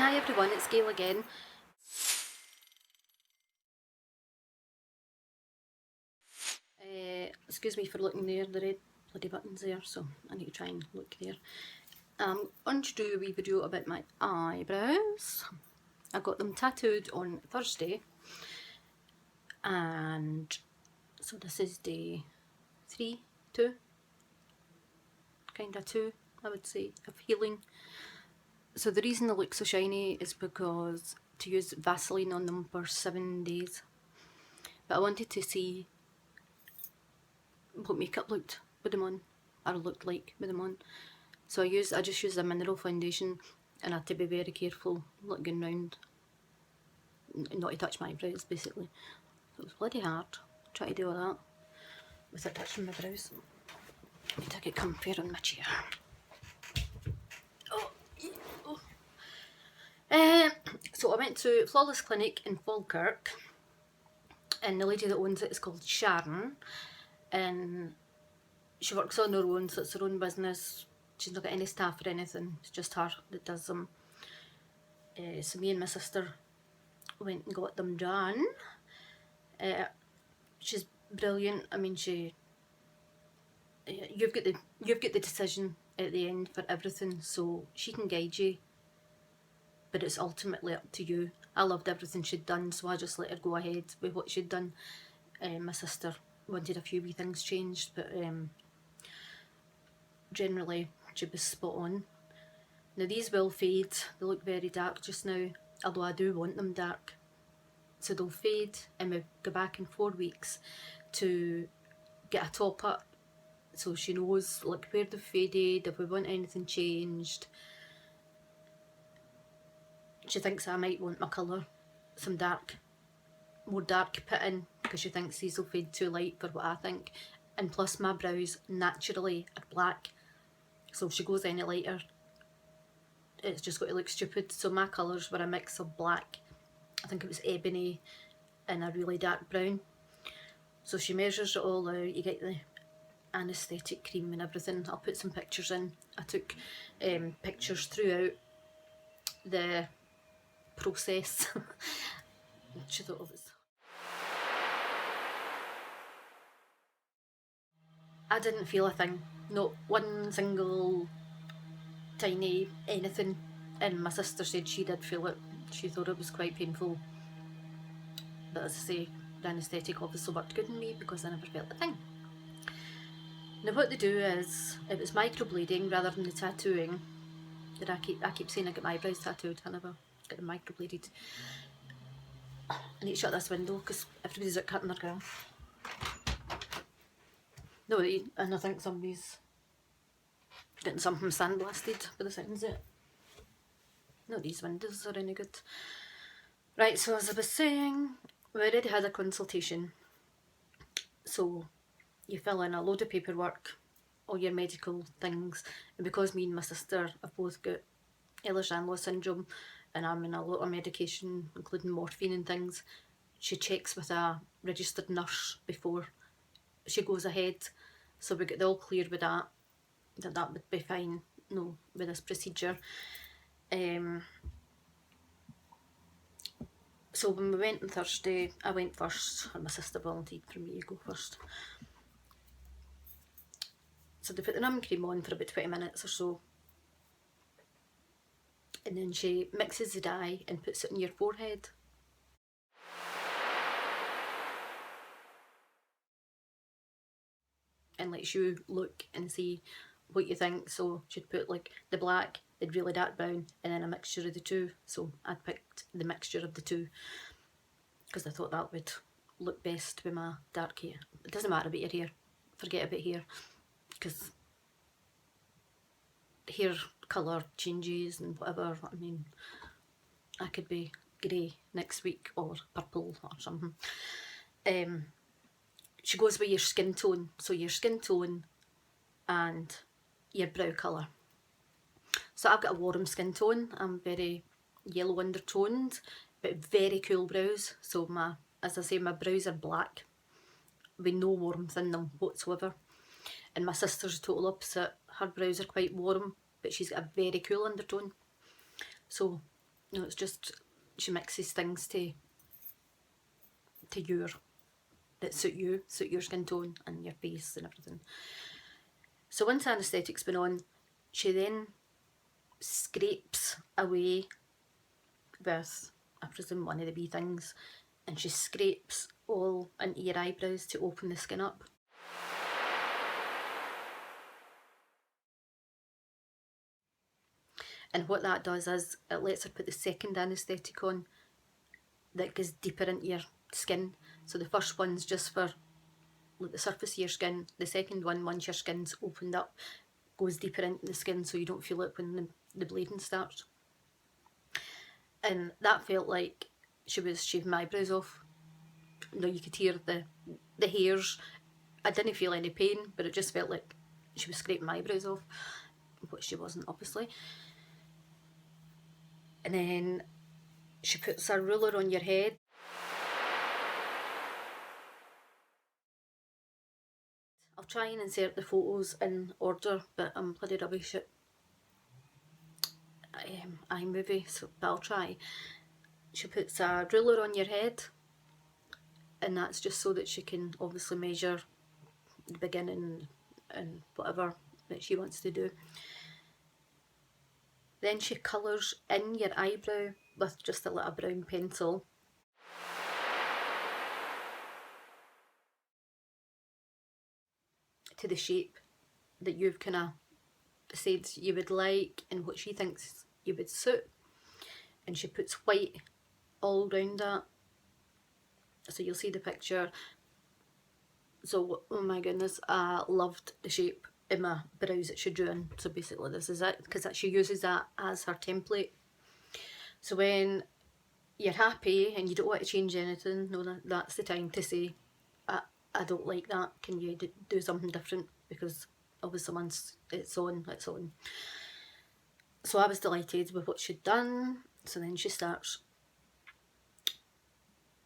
Hi everyone, it's Gail again. Excuse me for looking there, the red bloody button's there, so I need to try and look there. I'm going to do a wee video about my eyebrows. I got them tattooed on Thursday, and so this is day 3, 2, kind of 2 I would say, of healing. So the reason they look so shiny is because to use Vaseline on them for 7 days. But I wanted to see what makeup looked with them on, or looked like with them on. So I just used a mineral foundation, and I had to be very careful looking round, not to touch my brows basically. So it was bloody hard trying to do all that without touching my brows. Let me take it comfier on my chair. So I went to Flawless Clinic in Falkirk, and the lady that owns it is called Sharon, and she works on her own, so it's her own business. She's not got any staff or anything, it's just her that does them. So me and my sister went and got them done. She's brilliant. I mean, you've got the decision at the end for everything, so she can guide you, but it's ultimately up to you. I loved everything she'd done, so I just let her go ahead with what she'd done. My sister wanted a few wee things changed, but generally she was spot on. Now these will fade, they look very dark just now, although I do want them dark. So they'll fade, and we'll go back in 4 weeks to get a top up, so she knows like where they've faded, if we want anything changed. She thinks I might want my colour, some more dark put in, because she thinks these will fade too light for what I think. And plus my brows naturally are black, so if she goes any lighter, it's just going to look stupid. So my colours were a mix of black, I think it was ebony, and a really dark brown. So she measures it all out, you get the anaesthetic cream and everything. I'll put some pictures in. I took pictures throughout the process. She thought it was... I didn't feel a thing, not one single tiny anything, and my sister said she did feel it. She thought it was quite painful, but as I say, the anaesthetic obviously worked good on me because I never felt a thing. Now what they do is, it was microblading rather than the tattooing. That I keep saying I get my eyebrows tattooed, I never get them microbladed. I need to shut this window because everybody's out cutting their grass. No, and I think somebody's getting something sandblasted by the sounds of it. No, these windows are any good. Right, so as I was saying, we already had a consultation. So you fill in a load of paperwork, all your medical things, and because me and my sister have both got Ehlers-Danlos syndrome, and I'm in a lot of medication, including morphine and things, she checks with a registered nurse before she goes ahead. So we get the all clear with that would be fine, no, with this procedure. So when we went on Thursday, I went first, and my sister volunteered for me to go first. So they put the numb cream on for about 20 minutes or so, and then she mixes the dye and puts it on your forehead. And lets you look and see what you think. So she'd put like the black, the really dark brown, and then a mixture of the two. So I picked the mixture of the two because I thought that would look best with my dark hair. It doesn't matter about your hair, forget about hair, because hair colour changes and whatever. I mean, I could be grey next week or purple or something. She goes with your skin tone, so your skin tone and your brow colour. So I've got a warm skin tone, I'm very yellow undertoned, but very cool brows. So as I say, my brows are black with no warmth in them whatsoever. And my sister's total opposite, her brows are quite warm, but she's got a very cool undertone. So No, it's just she mixes things to your, that suit your skin tone and your face and everything. So once anaesthetic's been on, she then scrapes away with, I presume, one of the wee things, and she scrapes all into your eyebrows to open the skin up. And what that does is it lets her put the second anaesthetic on that goes deeper into your skin. So the first one's just for like the surface of your skin. The second one, once your skin's opened up, goes deeper into the skin so you don't feel it when the bleeding starts. And that felt like she was shaving my eyebrows off. You know, you could hear the hairs. I didn't feel any pain, but it just felt like she was scraping my eyebrows off, which she wasn't, obviously. And then she puts a ruler on your head. I'll try and insert the photos in order, but I'm bloody rubbish at iMovie, so but I'll try. She puts a ruler on your head, and that's just so that she can obviously measure the beginning and whatever that she wants to do. Then she colours in your eyebrow with just a little brown pencil. To the shape that you've kind of said you would like and what she thinks you would suit. And she puts white all round that. So you'll see the picture. So, oh my goodness, I loved the shape in my brows that she drew in. So basically this is it, because she uses that as her template. So when you're happy and you don't want to change anything, no, that's the time to say, I don't like that, can you do something different? Because obviously once it's on, it's on. So I was delighted with what she'd done. So then she starts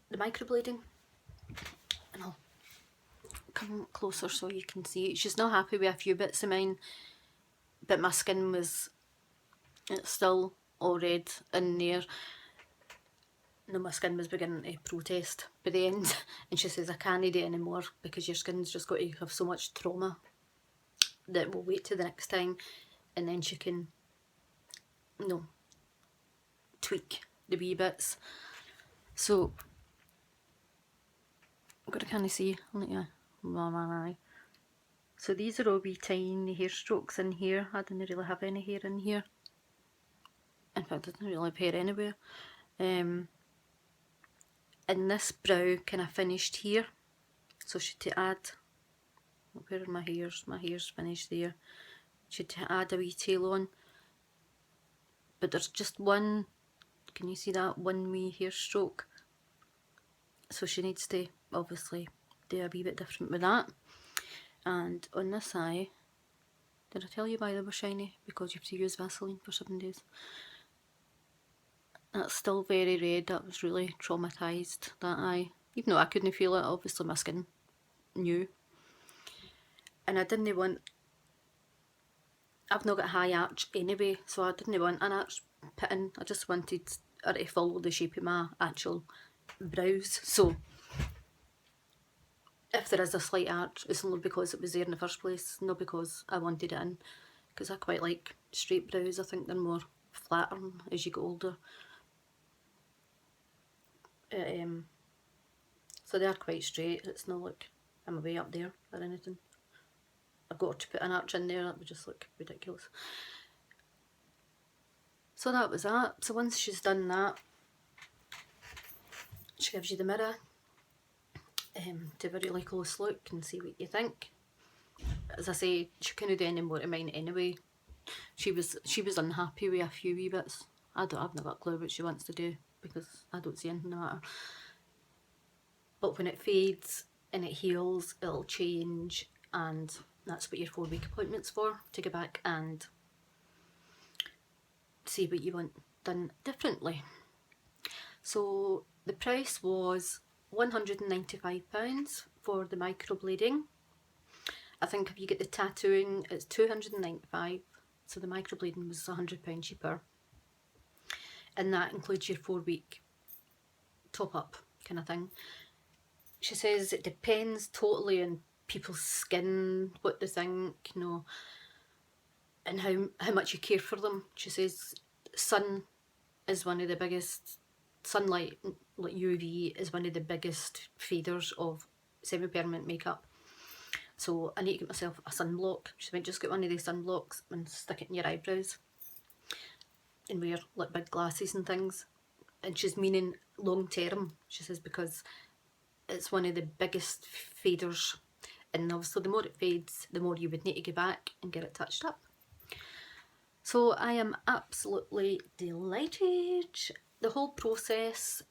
the microblading, and I'll come closer so you can see. She's not happy with a few bits of mine, but my skin was, it's still all red in there. No, my skin was beginning to protest by the end, and she says I can't do it anymore because your skin's just got to have so much trauma that we'll wait till the next time, and then she can, you know, tweak the wee bits. So I'm gonna kind of see, I'll let you, so these are all wee tiny hair strokes in here. I didn't really have any hair in here. In fact, I didn't really have hair anywhere. And this brow kind of finished here. So she to add, where are my hairs? My hair's finished there. She to add a wee tail on. But there's just one, can you see that? One wee hair stroke. So she needs to obviously do a wee bit different with that. And on this eye, did I tell you why they were shiny? Because you have to use Vaseline for 7 days. That's still very red. That was really traumatised, that eye. Even though I couldn't feel it, obviously my skin knew. And I didn't want, I've not got a high arch anyway, so I didn't want an arch put in. I just wanted her to follow the shape of my actual brows. So if there is a slight arch, it's only because it was there in the first place, not because I wanted it in. Because I quite like straight brows. I think they're more flatter as you get older. So they are quite straight. It's not like I'm way up there or anything. I've got to put an arch in there, that would just look ridiculous. So that was that. So once she's done that, she gives you the mirror to have a really close look and see what you think. As I say, she couldn't do any more to mine anyway. She was unhappy with a few wee bits. I've not got a clue what she wants to do because I don't see anything the matter. But when it fades and it heals, it'll change, and that's what your 4-week appointment's for, to go back and see what you want done differently. So the price was £195 for the microblading. I think if you get the tattooing, it's £295, so the microblading was £100 cheaper. and that includes your 4-week top up kind of thing. She says it depends totally on people's skin, what they think, you know, and how much you care for them. She says sun is one of the biggest, sunlight, like UV, is one of the biggest faders of semi-permanent makeup. So I need to get myself a sunblock. She went, just get one of these sunblocks and stick it in your eyebrows and wear like big glasses and things. And she's meaning long term, she says, because it's one of the biggest faders, and obviously the more it fades, the more you would need to go back and get it touched up. So I am absolutely delighted. The whole process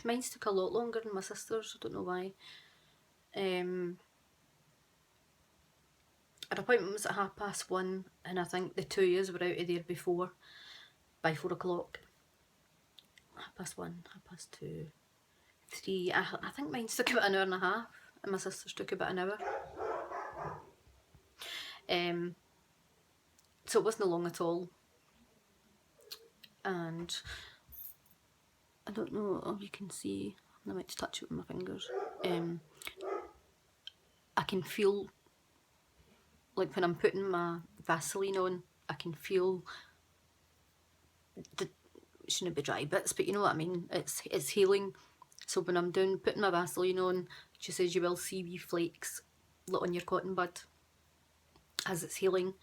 mine's took a lot longer than my sister's, I don't know why. Our appointment was at 1:30, and I think the 2 years were out of there before, by 4 o'clock. 1:30, 2:30, 3. I think mine's took about an hour and a half, and my sister's took about an hour. So it wasn't long at all. And I don't know if you can see, I might touch it with my fingers. I can feel, like when I'm putting my Vaseline on, I can feel it shouldn't be dry bits, but you know what I mean, it's healing. So when I'm putting my Vaseline on, she says you will see wee flakes on your cotton bud as it's healing.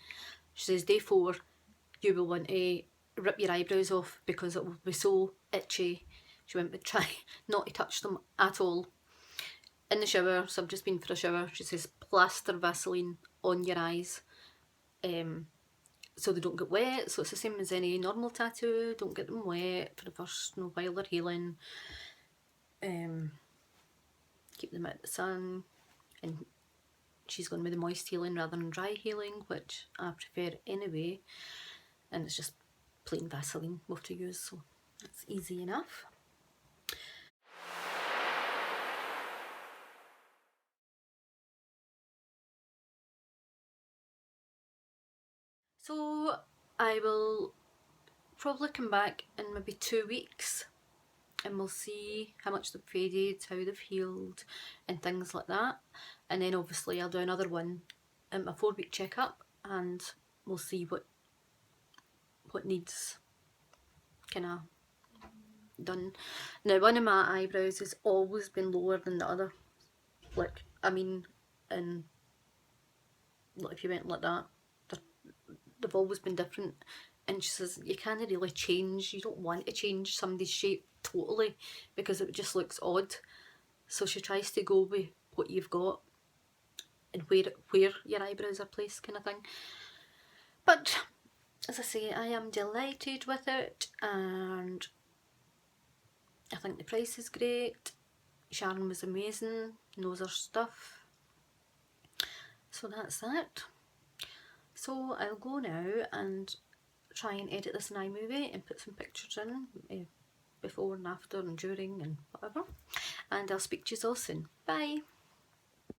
She says day 4 you will want to rip your eyebrows off because it will be so itchy. She went, but try not to touch them at all. In the shower, so I've just been for a shower, she says plaster Vaseline on your eyes so they don't get wet. So it's the same as any normal tattoo, don't get them wet for the first, you know, while they're healing. Keep them out in the sun, and she's going with the moist healing rather than dry healing, which I prefer anyway, and it's just plain Vaseline we'll have to use, so that's easy enough. So I will probably come back in maybe 2 weeks and we'll see how much they've faded, how they've healed and things like that. And then obviously I'll do another one at my 4-week checkup and we'll see what needs kind of done. Now one of my eyebrows has always been lower than the other. Like, I mean, and like if you went like that, they've always been different. And she says you can't really change, you don't want to change somebody's shape totally because it just looks odd. So she tries to go with what you've got and where your eyebrows are placed kind of thing. But as I say, I am delighted with it and I think the price is great. Sharon was amazing, knows her stuff. So that's that. So I'll go now and try and edit this in iMovie and put some pictures in before and after and during and whatever. And I'll speak to you all soon. Bye!